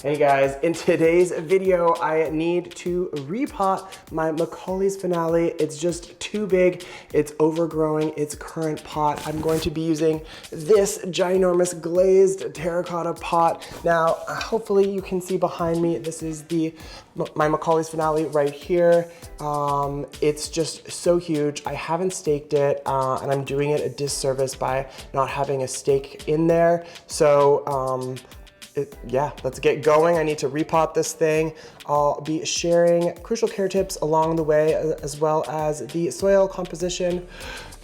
Hey guys, in today's video, I need to repot my McColley's Finale. It's just too big. It's overgrowing its current pot. I'm going to be using this ginormous glazed terracotta pot. Now, hopefully you can see behind me, this is my McColley's Finale right here. It's just so huge. I haven't staked it, and I'm doing it a disservice by not having a stake in there. So, yeah, let's get going. I need to repot this thing. I'll be sharing crucial care tips along the way, as well as the soil composition.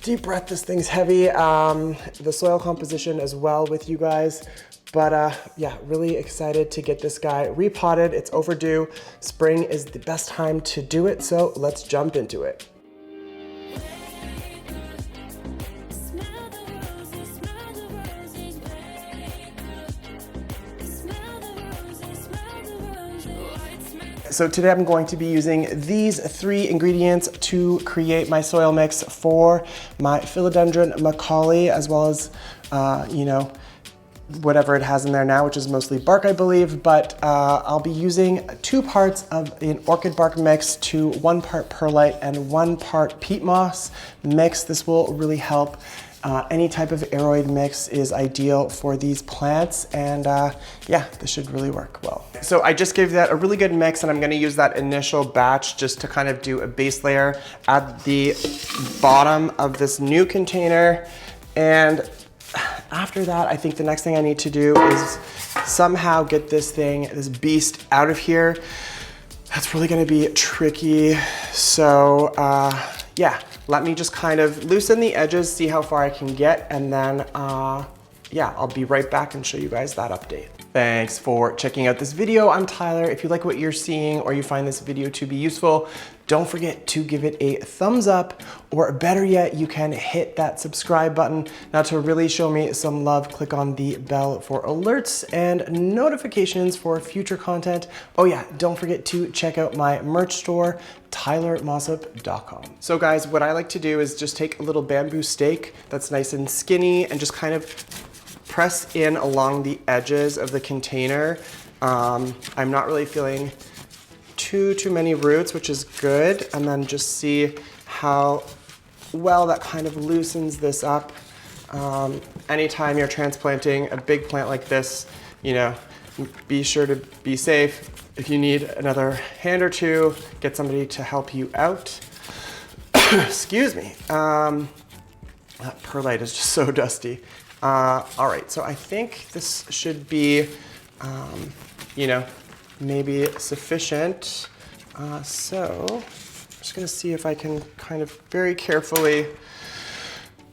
Deep breath, this thing's heavy. The soil composition as well with you guys. But yeah, really excited to get this guy repotted. It's overdue. Spring is the best time to do it, so let's jump into it. So today I'm going to be using these 3 ingredients to create my soil mix for my Philodendron McColley, as well as, you know, whatever it has in there now, which is mostly bark, I believe, but I'll be using 2 parts of an orchid bark mix to 1 part perlite and 1 part peat moss mix. This will really help. Any type of aeroid mix is ideal for these plants, and yeah, this should really work well. So I just gave that a really good mix, and I'm gonna use that initial batch just to kind of do a base layer at the bottom of this new container. And after that, I think the next thing I need to do is somehow get this beast out of here. That's really gonna be tricky. So yeah, let me just kind of loosen the edges, see how far I can get, and then yeah, I'll be right back and show you guys that update. Thanks for checking out this video. I'm Tyler. If you like what you're seeing or you find this video to be useful, don't forget to give it a thumbs up, or better yet, you can hit that subscribe button. Now, to really show me some love, click on the bell for alerts and notifications for future content. Oh yeah, don't forget to check out my merch store, tylermossop.com. So guys, what I like to do is just take a little bamboo stake that's nice and skinny and just kind of press in along the edges of the container. I'm not really feeling too many roots, which is good. And then just see how well that kind of loosens this up. Anytime you're transplanting a big plant like this, you know, be sure to be safe. If you need another hand or two, get somebody to help you out. Excuse me. That perlite is just so dusty. All right, so I think this should be, you know, maybe sufficient. So I'm just gonna see if I can kind of very carefully,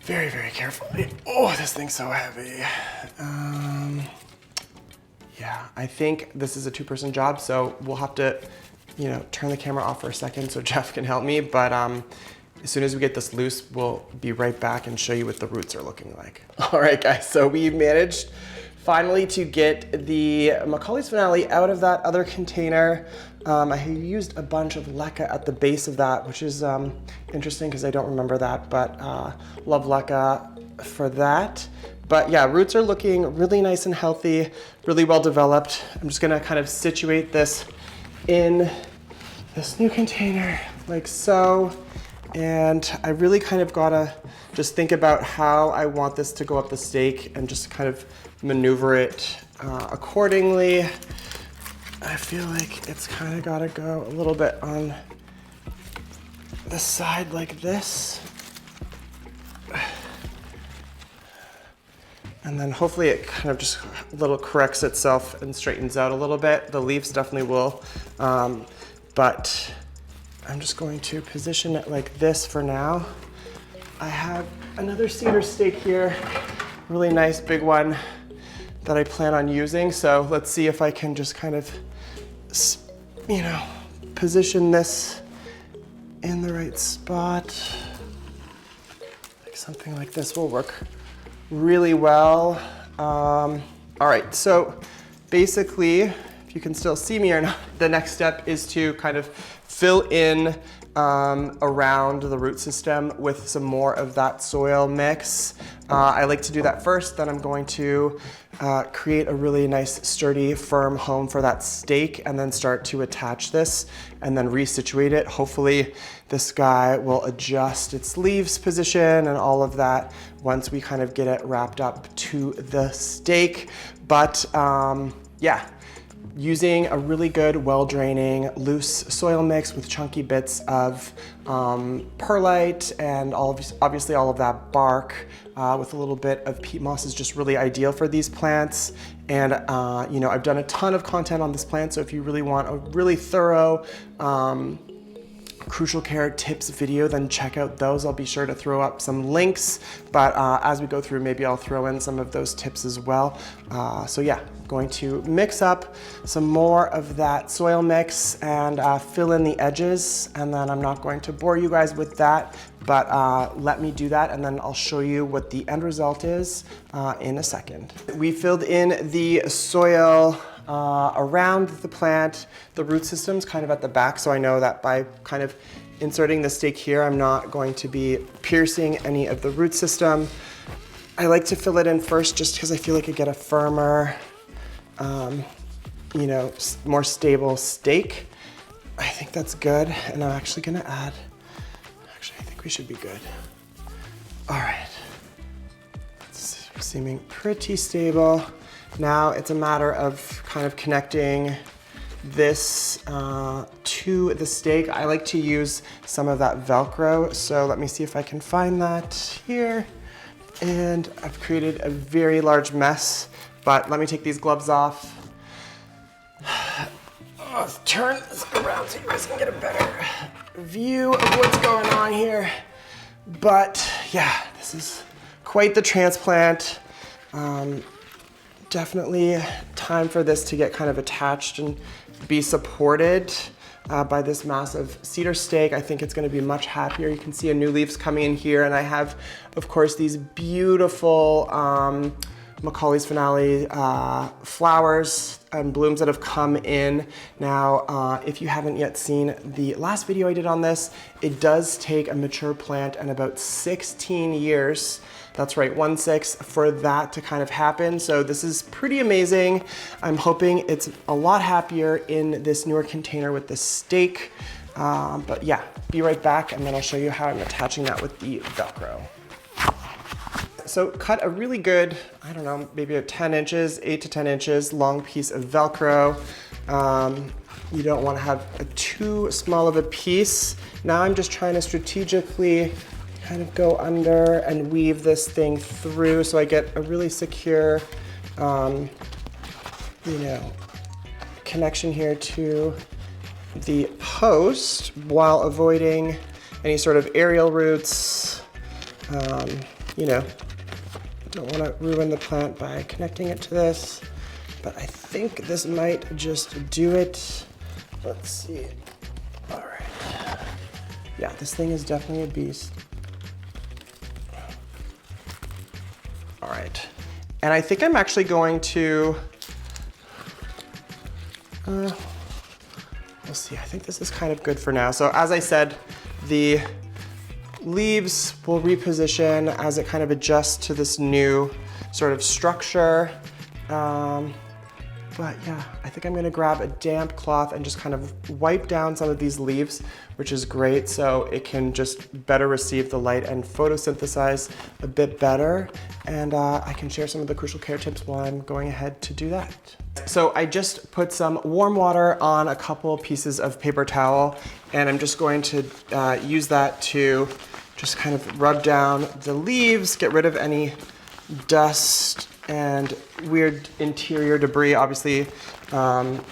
very carefully. Oh, this thing's so heavy. Yeah, I think this is a 2-person job, so we'll have to, you know, turn the camera off for a second so Jeff can help me. But as soon as we get this loose, we'll be right back and show you what the roots are looking like. All right, guys, so we managed finally to get the McColley's Finale out of that other container. I used a bunch of leca at the base of that, which is interesting because I don't remember that, but love leca for that. But yeah, roots are looking really nice and healthy, really well developed. I'm just gonna kind of situate this in this new container like so. And I really kind of gotta just think about how I want this to go up the stake and just kind of maneuver it accordingly. I feel like it's kind of gotta go a little bit on the side like this. And then hopefully it kind of just a little corrects itself and straightens out a little bit. The leaves definitely will, but I'm just going to position it like this for now. I have another cedar stake here, really nice big one that I plan on using. So let's see if I can just kind of, you know, position this in the right spot. Like something like this will work really well. All right, so basically, if you can still see me or not, the next step is to kind of fill in around the root system with some more of that soil mix. I like to do that first, then I'm going to create a really nice, sturdy, firm home for that stake and then start to attach this and then resituate it. Hopefully this guy will adjust its leaves position and all of that once we kind of get it wrapped up to the stake. But yeah, using a really good, well-draining, loose soil mix with chunky bits of perlite and obviously all of that bark with a little bit of peat moss is just really ideal for these plants. And you know, I've done a ton of content on this plant, so if you really want a really thorough crucial care tips video, then check out those. I'll be sure to throw up some links, but as we go through, maybe I'll throw in some of those tips as well. So yeah, going to mix up some more of that soil mix and fill in the edges, and then I'm not going to bore you guys with that, but let me do that and then I'll show you what the end result is in a second. We filled in the soil around the plant. The root system's kind of at the back, so I know that by kind of inserting the stake here, I'm not going to be piercing any of the root system. I like to fill it in first just because I feel like I get a firmer, you know, more stable stake. I think that's good, and I'm actually gonna add, actually I think we should be good. All right, it's seeming pretty stable. Now it's a matter of kind of connecting this to the stake. I like to use some of that Velcro, so let me see if I can find that here. And I've created a very large mess, but let me take these gloves off. Let's turn this around so you guys can get a better view of what's going on here. But yeah, this is quite the transplant. Definitely time for this to get kind of attached and be supported by this massive cedar stake. I think it's going to be much happier. You can see a new leaves coming in here, and I have, of course, these beautiful McColley's finale flowers and blooms that have come in. Now, if you haven't yet seen the last video I did on this, it does take a mature plant and about 16 years. That's right, 1-6 for that to kind of happen. So this is pretty amazing. I'm hoping it's a lot happier in this newer container with the stake. But yeah, be right back and then I'll show you how I'm attaching that with the Velcro. So cut a really good, I don't know, maybe a 10 inches, 8 to 10 inches long piece of Velcro. You don't want to have too small of a piece. Now I'm just trying to strategically kind of go under and weave this thing through so I get a really secure, you know, connection here to the post while avoiding any sort of aerial roots. You know, don't want to ruin the plant by connecting it to this, but I think this might just do it. Let's see. All right. Yeah, this thing is definitely a beast. All right, and I think I'm actually going to, we'll see, I think this is kind of good for now. So as I said, the leaves will reposition as it kind of adjusts to this new sort of structure. But yeah, I think I'm gonna grab a damp cloth and just kind of wipe down some of these leaves, which is great, so it can just better receive the light and photosynthesize a bit better. And I can share some of the crucial care tips while I'm going ahead to do that. So I just put some warm water on a couple pieces of paper towel, and I'm just going to use that to just kind of rub down the leaves, get rid of any dust and weird interior debris. Obviously,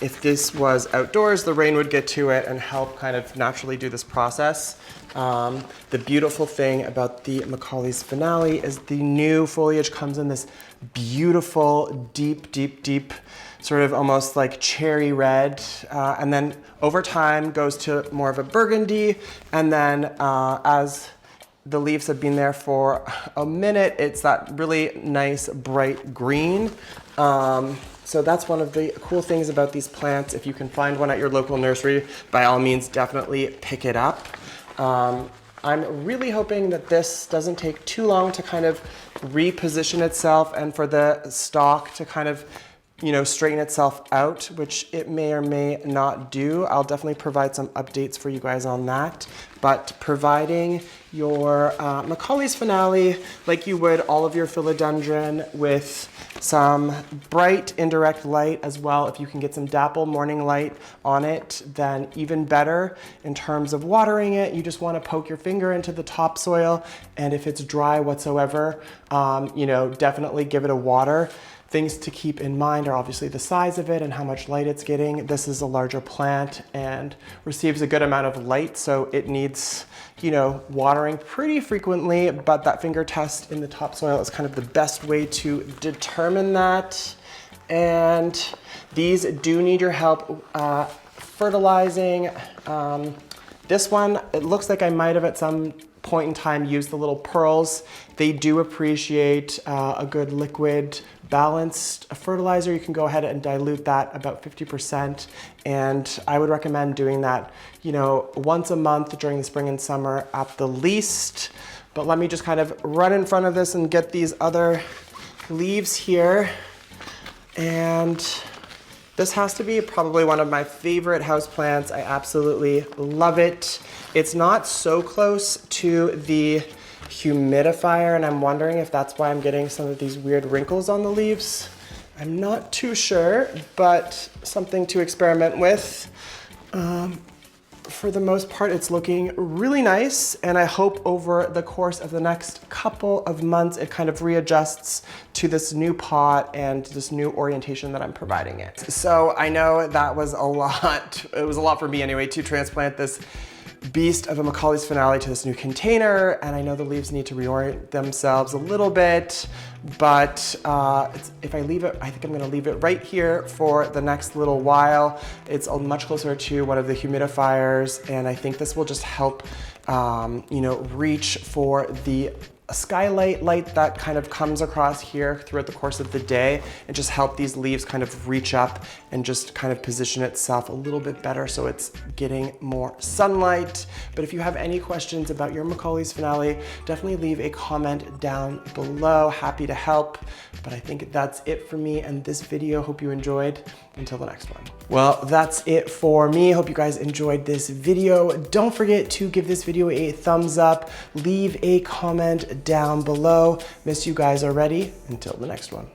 if this was outdoors, the rain would get to it and help kind of naturally do this process. The beautiful thing about the McColley's finale is the new foliage comes in this beautiful, deep, sort of almost like cherry red, and then over time goes to more of a burgundy, and then as the leaves have been there for a minute, it's that really nice bright green. So that's one of the cool things about these plants. If you can find one at your local nursery, by all means, definitely pick it up. I'm really hoping that this doesn't take too long to kind of reposition itself and for the stalk to kind of, you know, straighten itself out, which it may or may not do. I'll definitely provide some updates for you guys on that. But providing your McColley's finale, like you would all of your philodendron, with some bright indirect light as well. If you can get some dapple morning light on it, then even better. In terms of watering it, you just want to poke your finger into the topsoil, and if it's dry whatsoever, you know, definitely give it a water. Things to keep in mind are obviously the size of it and how much light it's getting. This is a larger plant and receives a good amount of light, so it needs, you know, watering pretty frequently, but that finger test in the topsoil is kind of the best way to determine that. And these do need your help fertilizing. This one, it looks like I might have at some point in time used the little pearls. They do appreciate a good liquid balanced fertilizer. You can go ahead and dilute that about 50%, and I would recommend doing that, you know, once a month during the spring and summer at the least. But let me just kind of run in front of this and get these other leaves here. And this has to be probably one of my favorite houseplants. I absolutely love it. It's not so close to the humidifier, and I'm wondering if that's why I'm getting some of these weird wrinkles on the leaves. I'm not too sure, but something to experiment with. For the most part, it's looking really nice, and I hope over the course of the next couple of months it kind of readjusts to this new pot and this new orientation that I'm providing it. So I know that was a lot. It was a lot for me anyway to transplant this beast of a McColley's finale to this new container, and I know the leaves need to reorient themselves a little bit, but if I leave it, I think I'm gonna leave it right here for the next little while. It's much closer to one of the humidifiers, and I think this will just help, you know, reach for the skylight light that kind of comes across here throughout the course of the day, and just help these leaves kind of reach up and just kind of position itself a little bit better so it's getting more sunlight. But if you have any questions about your McColley's finale, definitely leave a comment down below. Happy to help. But I think that's it for me and this video. Hope you enjoyed. Until the next one. Well, that's it for me. Hope you guys enjoyed this video. Don't forget to give this video a thumbs up. Leave a comment down below. Miss you guys already. Until the next one.